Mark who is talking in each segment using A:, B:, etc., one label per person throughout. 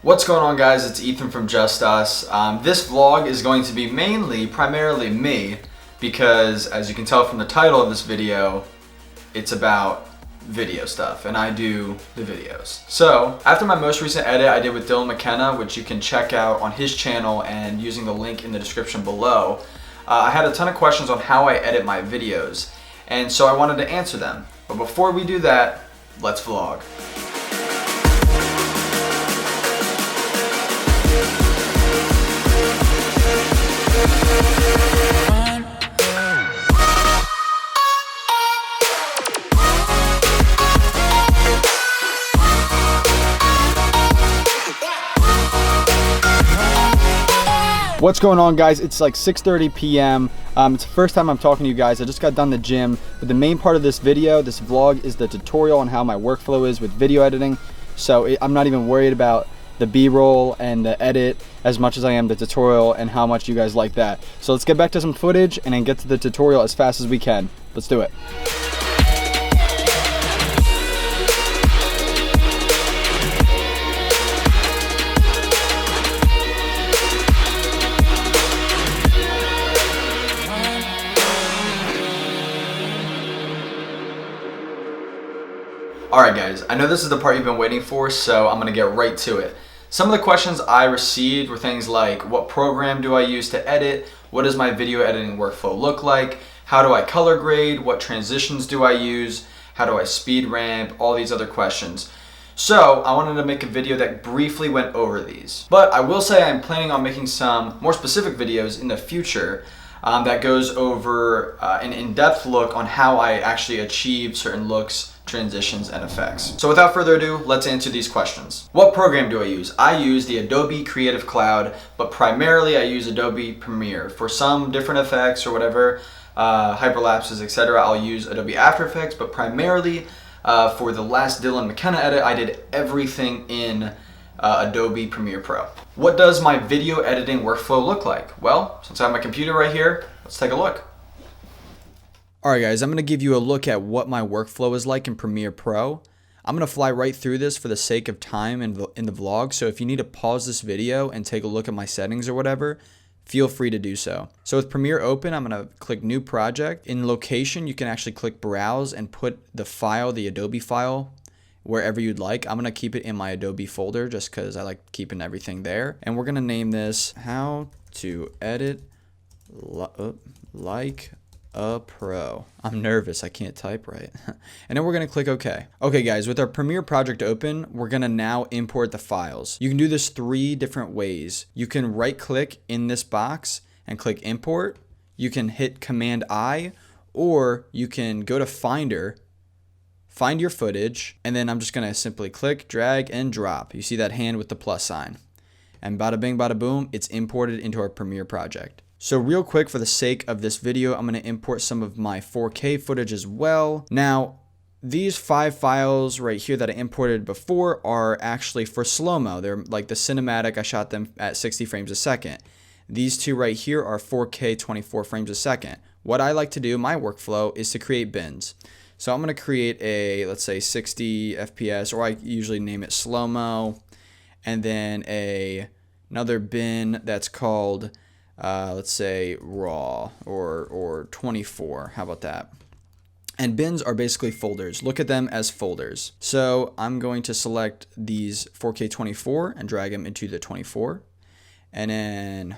A: What's going on, guys? It's Ethan from Just Us. This vlog is going to be primarily me, because as you can tell from the title of this video, it's about video stuff, and I do the videos. So after my most recent edit I did with Dylan McKenna, which you can check out on his channel and using the link in the description below, I had a ton of questions on how I edit my videos, and so I wanted to answer them. But before we do that, let's vlog. What's going on, guys? It's like 6:30 p.m. It's the first time I'm talking to you guys. I just got done the gym, but the main part of this video, this vlog, is the tutorial on how my workflow is with video editing. So I'm not even worried about the B-roll and the edit as much as I am the tutorial and how much you guys like that. So let's get back to some footage and then get to the tutorial as fast as we can. Let's do it. Alright guys, I know this is the part you've been waiting for, so I'm going to get right to it. Some of the questions I received were things like, what program do I use to edit? What does my video editing workflow look like? How do I color grade? What transitions do I use? How do I speed ramp? All these other questions. So I wanted to make a video that briefly went over these. But I will say I'm planning on making some more specific videos in the future that goes over an in-depth look on how I actually achieve certain looks, transitions, and effects. So without further ado, let's answer these questions. What program do I use? I use the Adobe Creative Cloud, but primarily I use Adobe Premiere. For some different effects or whatever, hyperlapses, etc., I'll use Adobe After Effects, but primarily for the last Dylan McKenna edit, I did everything in Adobe Premiere Pro. What does my video editing workflow look like? Well, since I have my computer right here, let's take a look. Alright guys, I'm going to give you a look at what my workflow is like in Premiere Pro. I'm going to fly right through this for the sake of time in the vlog, so if you need to pause this video and take a look at my settings or whatever, feel free to do so. So with Premiere open, I'm going to click New Project. In Location, you can actually click Browse and put the file, the Adobe file, wherever you'd like. I'm going to keep it in my Adobe folder just because I like keeping everything there. And we're going to name this How to Edit Like a Pro. I'm nervous, I can't type right. And then we're going to click OK. Okay guys, with our Premiere project open, we're going to now import the files. You can do this 3 different ways. You can right click in this box and click Import. You can hit Command I, or you can go to Finder, find your footage, and then I'm just going to simply click, drag, and drop. You see that hand with the plus sign. And bada bing, bada boom, it's imported into our Premiere project. So real quick, for the sake of this video, I'm going to import some of my 4K footage as well. Now, these 5 files right here that I imported before are actually for slow-mo. They're like the cinematic. I shot them at 60 frames a second. These 2 right here are 4K 24 frames a second. What I like to do, my workflow, is to create bins. So I'm going to create a, let's say 60 FPS, or I usually name it slow-mo, and then another bin that's called let's say raw or 24. How about that? And bins are basically folders. Look at them as folders. So I'm going to select these 4K 24 and drag them into the 24, and then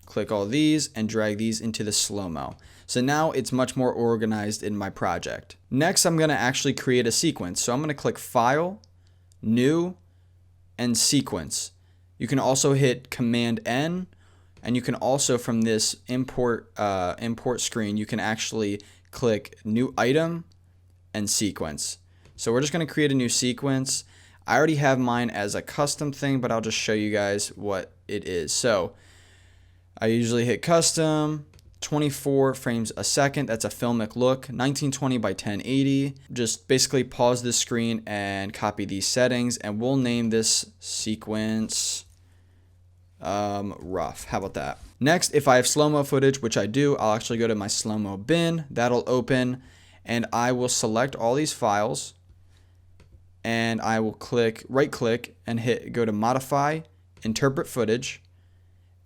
A: click all these and drag these into the slow-mo. So now it's much more organized in my project. Next, I'm going to actually create a sequence. So I'm going to click File, New, and Sequence. You can also hit Command N. And you can also, from this import screen, you can actually click New Item and Sequence. So we're just going to create a new sequence. I already have mine as a custom thing, but I'll just show you guys what it is. So I usually hit Custom, 24 frames a second. That's a filmic look, 1920 by 1080. Just basically pause this screen and copy these settings, and we'll name this sequence rough. How about that? Next, if I have slow-mo footage, which I do, I'll actually go to my slow-mo bin. That'll open, and I will select all these files, and I will right click and go to modify, interpret footage,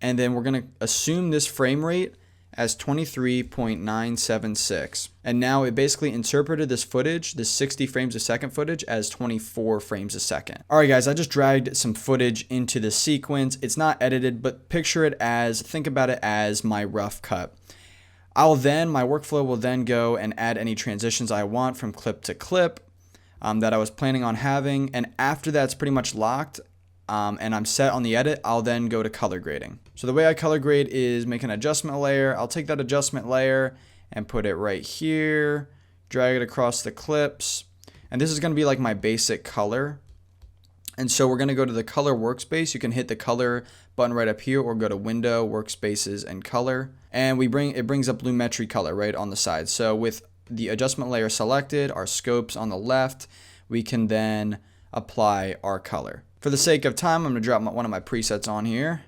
A: and then we're going to assume this frame rate as 23.976. And now it basically interpreted this footage, this 60 frames a second footage, as 24 frames a second. All right, guys, I just dragged some footage into the sequence. It's not edited, but think about it as my rough cut. My workflow will then go and add any transitions I want from clip to clip that I was planning on having. And after that's pretty much locked, and I'm set on the edit, I'll then go to color grading. So the way I color grade is make an adjustment layer. I'll take that adjustment layer and put it right here, drag it across the clips. And this is going to be like my basic color. And so we're going to go to the color workspace. You can hit the color button right up here or go to window, workspaces, and color. And it brings up Lumetri color right on the side. So with the adjustment layer selected, our scopes on the left, we can then apply our color. For the sake of time, I'm going to drop one of my presets on here.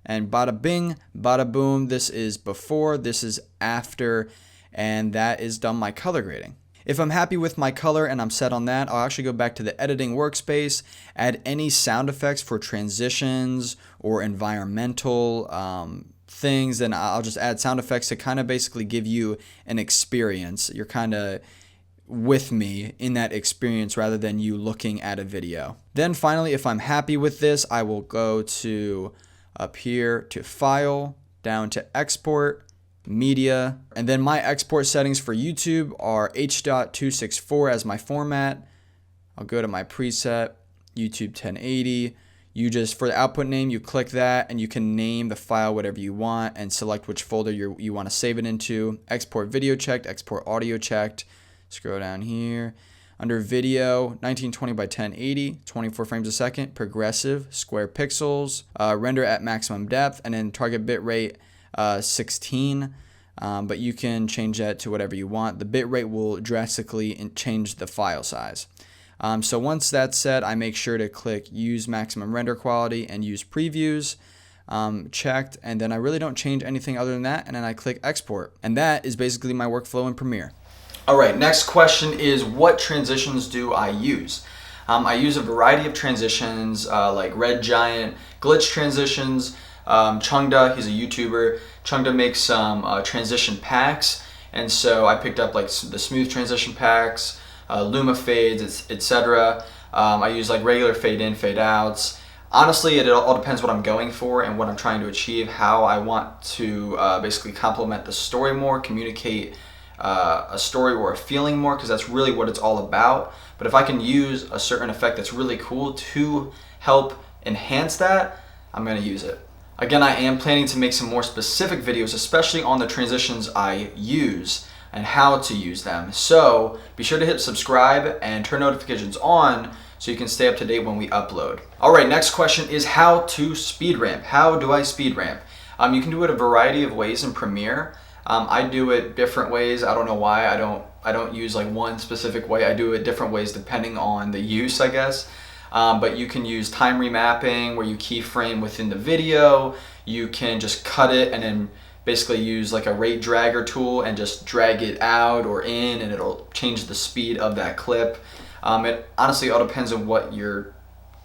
A: And bada bing, bada boom, this is before, this is after, and that is done my color grading. If I'm happy with my color and I'm set on that, I'll actually go back to the editing workspace, add any sound effects for transitions or environmental things, then I'll just add sound effects to kind of basically give you an experience. You're kind of with me in that experience rather than you looking at a video. Then finally, if I'm happy with this, I will go to up here to File, down to Export, Media, and then my export settings for YouTube are H.264 as my format. I'll go to my preset, YouTube 1080. For the output name, you click that and you can name the file whatever you want and select which folder you want to save it into. Export video checked, export audio checked. Scroll down here. Under video, 1920 by 1080, 24 frames a second, progressive, square pixels, render at maximum depth, and then target bitrate 16. But you can change that to whatever you want. The bitrate will drastically change the file size. So once that's set, I make sure to click use maximum render quality and use previews. Checked, and then I really don't change anything other than that, and then I click export. And that is basically my workflow in Premiere. All right, next question is what transitions do I use? I use a variety of transitions like Red Giant, glitch transitions. Chungda, he's a YouTuber. Chungda makes some transition packs, and so I picked up like the smooth transition packs, Luma fades, etc. I use like regular fade in, fade outs. Honestly, it all depends what I'm going for and what I'm trying to achieve, how I want to basically complement the story more, communicate a story or a feeling more, because that's really what it's all about. But if I can use a certain effect that's really cool to help enhance that, I'm going to use it. Again, I am planning to make some more specific videos, especially on the transitions I use and how to use them. So be sure to hit subscribe and turn notifications on so you can stay up to date when we upload. All right, next question is how to speed ramp. How do I speed ramp? You can do it a variety of ways in Premiere. I do it different ways. I don't know why. I don't use like one specific way. I do it different ways depending on the use, I guess. But you can use time remapping where you keyframe within the video. You can just cut it and then basically use like a rate dragger tool and just drag it out or in, and it'll change the speed of that clip. It honestly all depends on what you're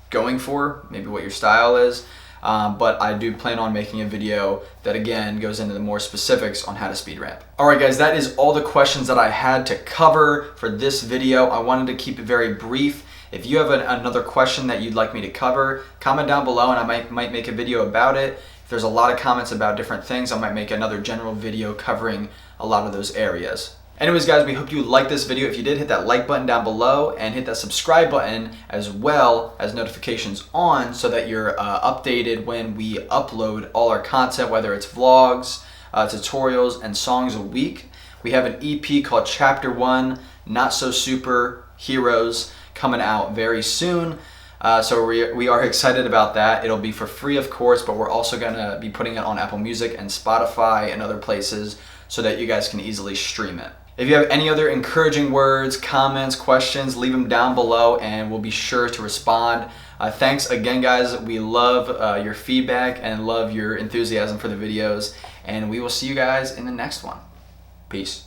A: going for, maybe what your style is. But I do plan on making a video that again goes into the more specifics on how to speed ramp. Alright guys, that is all the questions that I had to cover for this video. I wanted to keep it very brief. If you have another question that you'd like me to cover, comment down below and I might make a video about it. If there's a lot of comments about different things, I might make another general video covering a lot of those areas. Anyways guys, we hope you liked this video. If you did, hit that like button down below and hit that subscribe button as well as notifications on so that you're updated when we upload all our content, whether it's vlogs, tutorials, and songs a week. We have an EP called Chapter 1, Not So Super Heroes, coming out very soon. So we are excited about that. It'll be for free, of course, but we're also going to be putting it on Apple Music and Spotify and other places so that you guys can easily stream it. If you have any other encouraging words, comments, questions, leave them down below and we'll be sure to respond. Thanks again, guys. We love your feedback and love your enthusiasm for the videos, and we will see you guys in the next one. Peace.